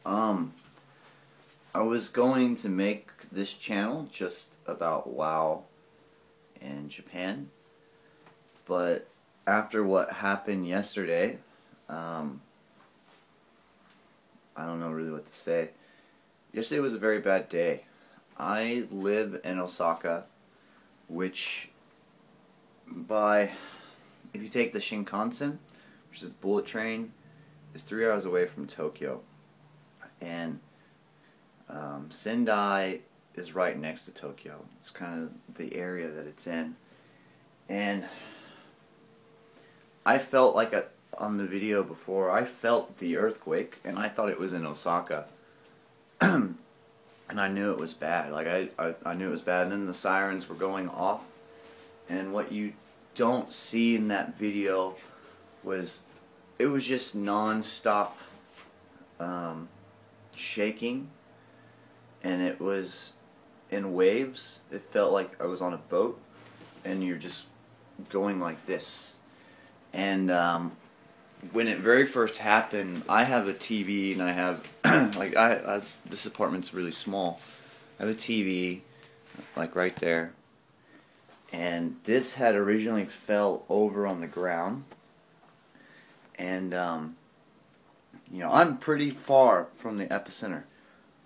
Um, I was going to make this channel just about WoW and Japan, but after what happened yesterday, I don't know really what to say. Yesterday was a very bad day. I live in Osaka, which if you take the Shinkansen, which is a bullet train, is 3 hours away from Tokyo. And Sendai is right next to Tokyo. It's kind of the area that it's in. And I felt like on the video before, I felt the earthquake, and I thought it was in Osaka. And I knew it was bad. Like I knew it was bad. And then the sirens were going off. And what you don't see in that video was it was just non-stop shaking, and it was in waves. It felt like I was on a boat, and you're just going like this. And when it very first happened, I have a TV, and I have like this apartment's really small. I have a TV like right there, and this had originally fell over on the ground. And you know, I'm pretty far from the epicenter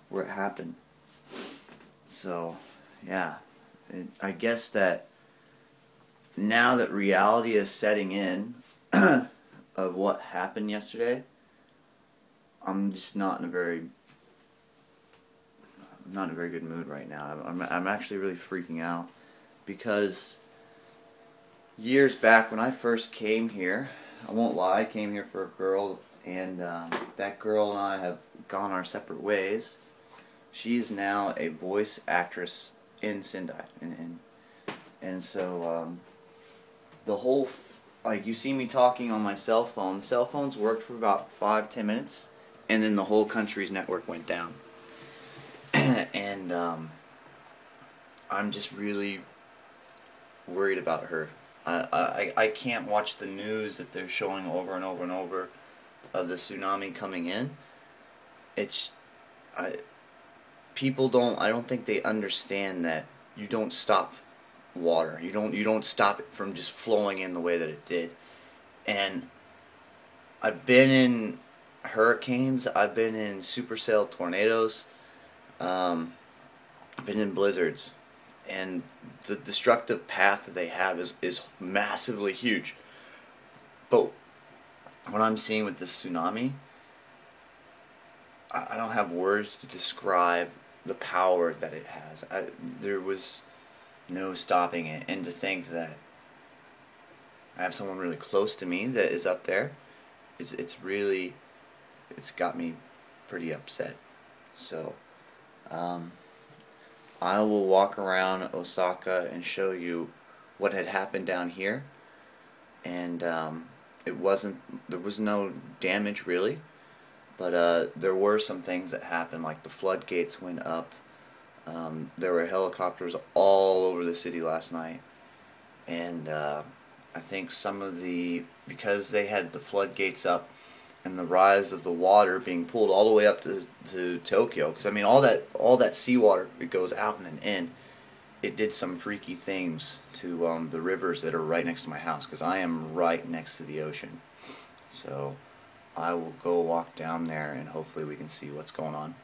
where it happened. So yeah, I guess that now that reality is setting in of what happened yesterday, I'm just not in a very good mood right now. I'm actually really freaking out, because years back when I first came here, I won't lie, I came here for a girl, and that girl and I have gone our separate ways. She's now a voice actress in Sendai, and so the whole like, you see me talking on my cell phone. Cell phones worked for about 5-10 minutes, and then the whole country's network went down. And I'm just really worried about her. I can't watch the news that they're showing over and over and over of the tsunami coming in. People don't, I don't think they understand that you don't stop water. You don't stop it from just flowing in the way that it did. And I've been in hurricanes, I've been in supercell tornadoes, I've been in blizzards, and the destructive path that they have is massively huge. But what I'm seeing with this tsunami, I don't have words to describe the power that it has. There was no stopping it, and to think that I have someone really close to me that is up there, it's got me pretty upset. So I will walk around Osaka and show you what had happened down here. And there was no damage really, but there were some things that happened, like the floodgates went up. There were helicopters all over the city last night, and I think because they had the floodgates up and the rise of the water being pulled all the way up to Tokyo, because I mean all that seawater, it goes out and then in. It did some freaky things to the rivers that are right next to my house, because I am right next to the ocean. So I will go walk down there, and hopefully we can see what's going on.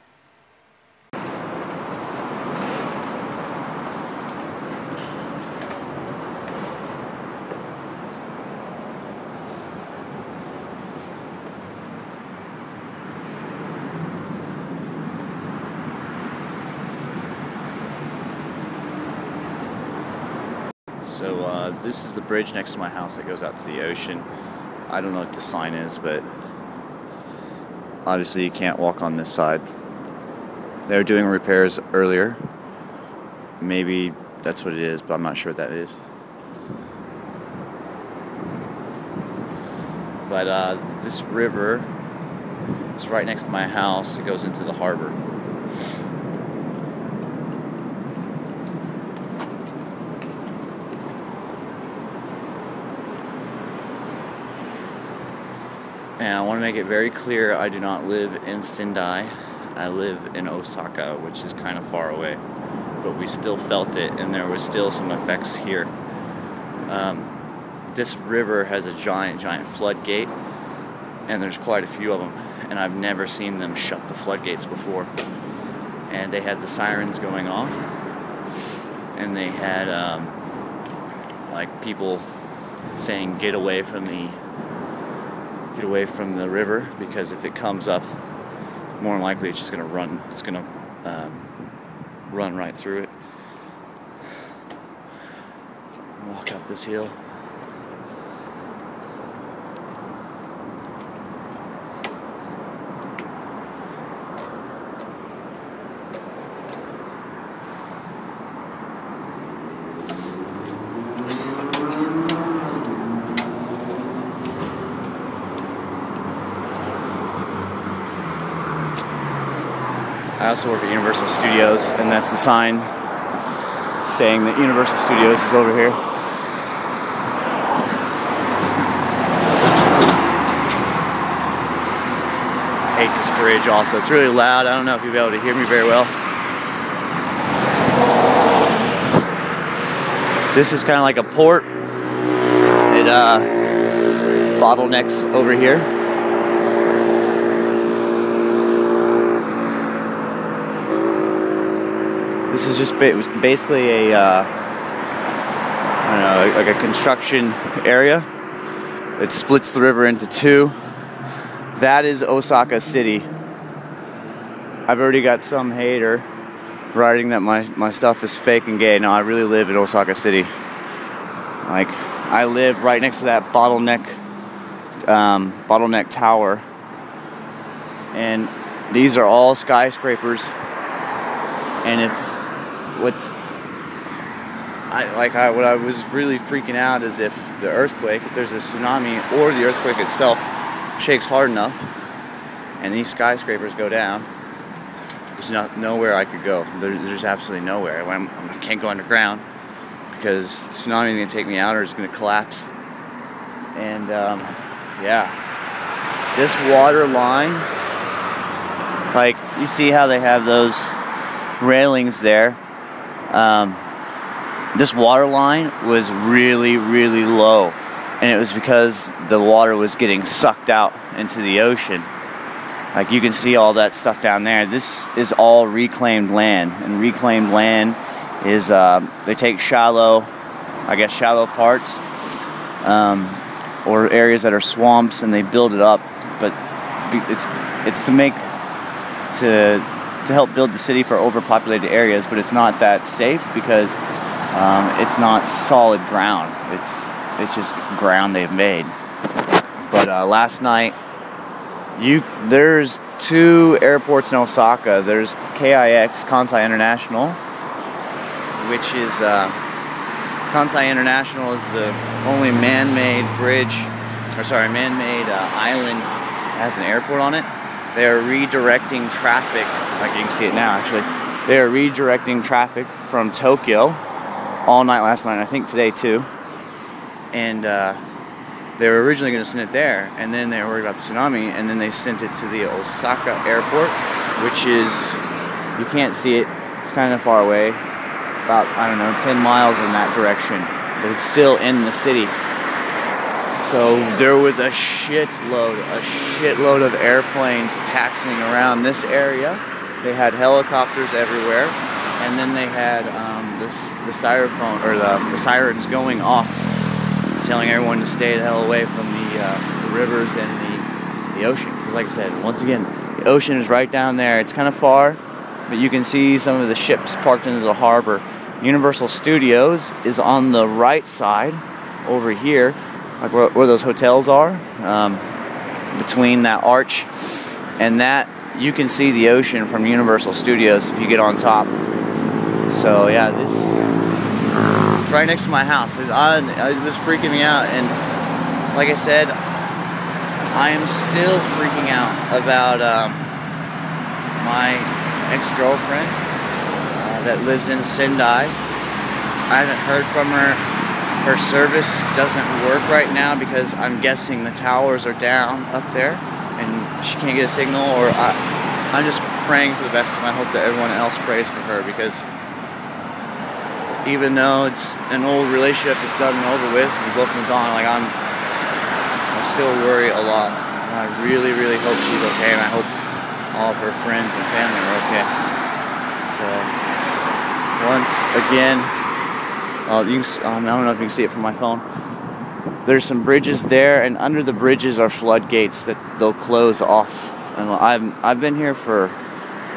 So this is the bridge next to my house that goes out to the ocean. I don't know what the sign is, but obviously you can't walk on this side. They were doing repairs earlier. Maybe that's what it is, but I'm not sure what that is. But this river is right next to my house. It goes into the harbor. And I want to make it very clear, I do not live in Sendai. I live in Osaka, which is kind of far away. But we still felt it, and there was still some effects here. This river has a giant floodgate, and there's quite a few of them. And I've never seen them shut the floodgates before. And they had the sirens going off, and they had like people saying get away from the river, because if it comes up, more than likely it's just gonna run. It's gonna run right through it. Walk up this hill. I also work at Universal Studios, and that's the sign saying that Universal Studios is over here. I hate this bridge also. It's really loud. I don't know if you'll be able to hear me very well. This is kind of like a port. It bottlenecks over here. This is just basically a, I don't know, like a construction area that splits the river into two. That is Osaka City. I've already got some hater writing that my stuff is fake and gay. No, I really live in Osaka City. Like, I live right next to that bottleneck tower. And these are all skyscrapers. And what I was really freaking out is if the earthquake, if there's a tsunami or the earthquake itself shakes hard enough and these skyscrapers go down, there's nowhere I could go. There's absolutely nowhere. I can't go underground because the tsunami is going to take me out or it's going to collapse. And yeah, this water line, like you see how they have those railings there. This water line was really low, and it was because the water was getting sucked out into the ocean. Like you can see all that stuff down there. This is all reclaimed land, and reclaimed land is they take shallow parts or areas that are swamps, and they build it up. But it's to help build the city for overpopulated areas, but it's not that safe because it's not solid ground. It's just ground they've made. But last night, there's two airports in Osaka. There's KIX, Kansai International, which is Kansai International is the only man-made island that has an airport on it. They are redirecting traffic, like you can see it now actually. They are redirecting traffic from Tokyo all night last night, I think today too. And they were originally going to send it there, and then they were worried about the tsunami, and then they sent it to the Osaka airport, which is, you can't see it, it's kind of far away, about, I don't know, 10 miles in that direction, but it's still in the city. So there was a shitload of airplanes taxiing around this area. They had helicopters everywhere, and then they had the sirens going off, telling everyone to stay the hell away from the rivers and the ocean. Because like I said, once again, the ocean is right down there. It's kind of far, but you can see some of the ships parked into the harbor. Universal Studios is on the right side over here, like where those hotels are, between that arch and that. You can see the ocean from Universal Studios if you get on top. So yeah, this right next to my house. It was freaking me out, and like I said, I am still freaking out about my ex-girlfriend that lives in Sendai. I haven't heard from her her service doesn't work right now because I'm guessing the towers are down up there and she can't get a signal, or I'm just praying for the best, and I hope that everyone else prays for her, because even though it's an old relationship that's done and over with, we both moved on, like I still worry a lot. And I really, really hope she's okay, and I hope all of her friends and family are okay. So, once again, I don't know if you can see it from my phone. There's some bridges there, and under the bridges are floodgates that they'll close off. And I've been here for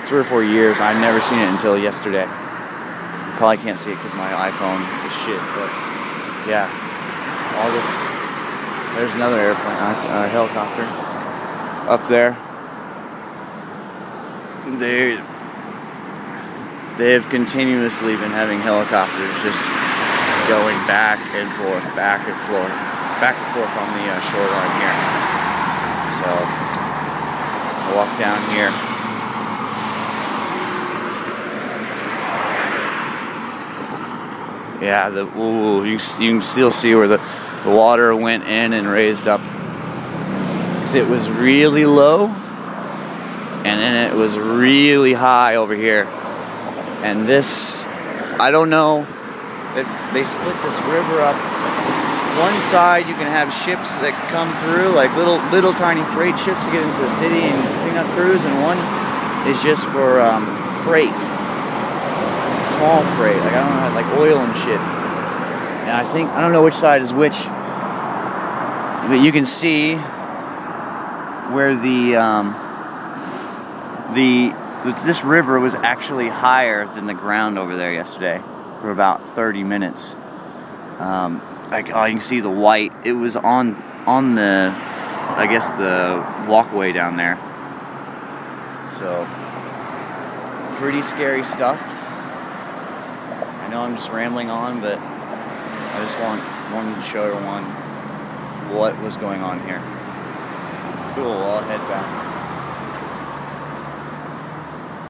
3 or 4 years. I've never seen it until yesterday. You probably can't see it because my iPhone is shit, but yeah, all this. There's another airplane, a helicopter up there. They have continuously been having helicopters just going back and forth on the shoreline here. So I walk down here. Yeah, you can still see where the water went in and raised up. 'Cause it was really low, and then it was really high over here. And this, I don't know, they split this river up. One side you can have ships that come through, like little tiny freight ships to get into the city and clean up crews, and one is just for freight, small freight, like I don't know, like oil and shit. And I don't know which side is which, but you can see where this river was actually higher than the ground over there yesterday for about 30 minutes. Like, oh, you can see the white. It was on the, I guess, the walkway down there. So, pretty scary stuff. I know I'm just rambling on, but I just wanted to show everyone what was going on here. Cool, I'll head back.